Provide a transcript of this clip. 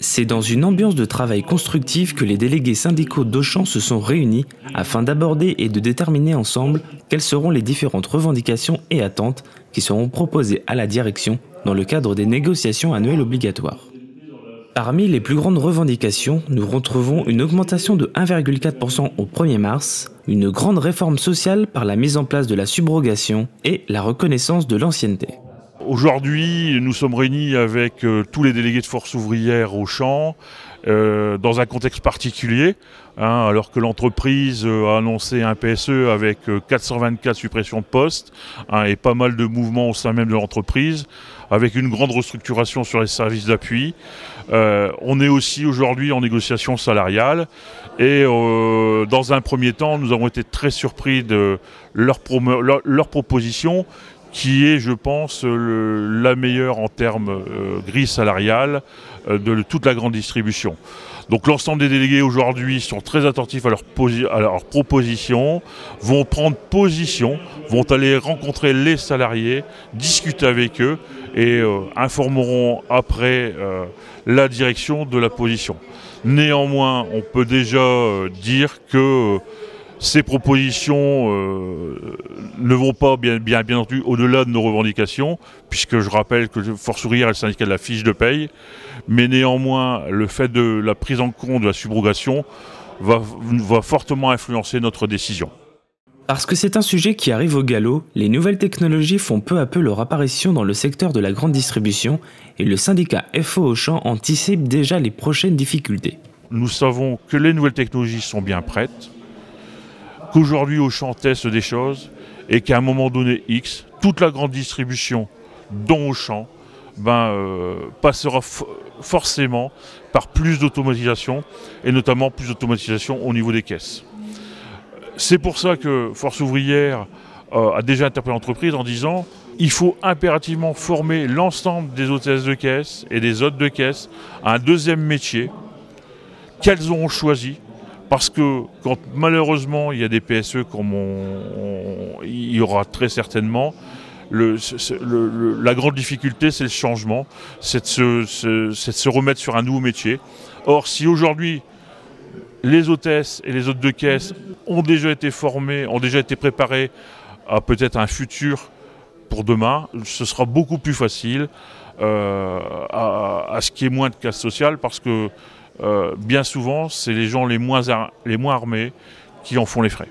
C'est dans une ambiance de travail constructive que les délégués syndicaux d'Auchan se sont réunis afin d'aborder et de déterminer ensemble quelles seront les différentes revendications et attentes qui seront proposées à la direction dans le cadre des négociations annuelles obligatoires. Parmi les plus grandes revendications, nous retrouvons une augmentation de 1,4% au 1er mars, une grande réforme sociale par la mise en place de la subrogation et la reconnaissance de l'ancienneté. Aujourd'hui, nous sommes réunis avec tous les délégués de Force ouvrière Auchan dans un contexte particulier, alors que l'entreprise a annoncé un PSE avec 424 suppressions de postes et pas mal de mouvements au sein même de l'entreprise, avec une grande restructuration sur les services d'appui. On est aussi aujourd'hui en négociation salariale et dans un premier temps, nous avons été très surpris de leur proposition, qui est, je pense, la meilleure en termes grille salariale de toute la grande distribution. Donc l'ensemble des délégués aujourd'hui sont très attentifs à leurs propositions, vont prendre position, vont aller rencontrer les salariés, discuter avec eux et informeront après la direction de la position. Néanmoins, on peut déjà dire que ces propositions ne vont pas bien entendu au-delà de nos revendications, puisque je rappelle que Force ouvrière est le syndicat de la fiche de paye, mais néanmoins le fait de la prise en compte de la subrogation va fortement influencer notre décision. Parce que c'est un sujet qui arrive au galop, les nouvelles technologies font peu à peu leur apparition dans le secteur de la grande distribution et le syndicat FO Auchan anticipe déjà les prochaines difficultés. Nous savons que les nouvelles technologies sont bien prêtes, qu'aujourd'hui Auchan teste des choses et qu'à un moment donné X, toute la grande distribution, dont Auchan, passera forcément par plus d'automatisation et notamment plus d'automatisation au niveau des caisses. C'est pour ça que Force ouvrière a déjà interpellé l'entreprise en disant il faut impérativement former l'ensemble des hôtesses de caisse et des hôtes de caisse à un deuxième métier qu'elles auront choisi. Parce que quand malheureusement il y a des PSE comme il y aura très certainement, la grande difficulté c'est le changement, c'est de se remettre sur un nouveau métier. Or si aujourd'hui les hôtesses et les hôtes de caisse ont déjà été formés, ont déjà été préparés à peut-être un futur pour demain, ce sera beaucoup plus facile à ce qu'il y ait moins de casse sociale parce que bien souvent, c'est les gens les moins armés qui en font les frais.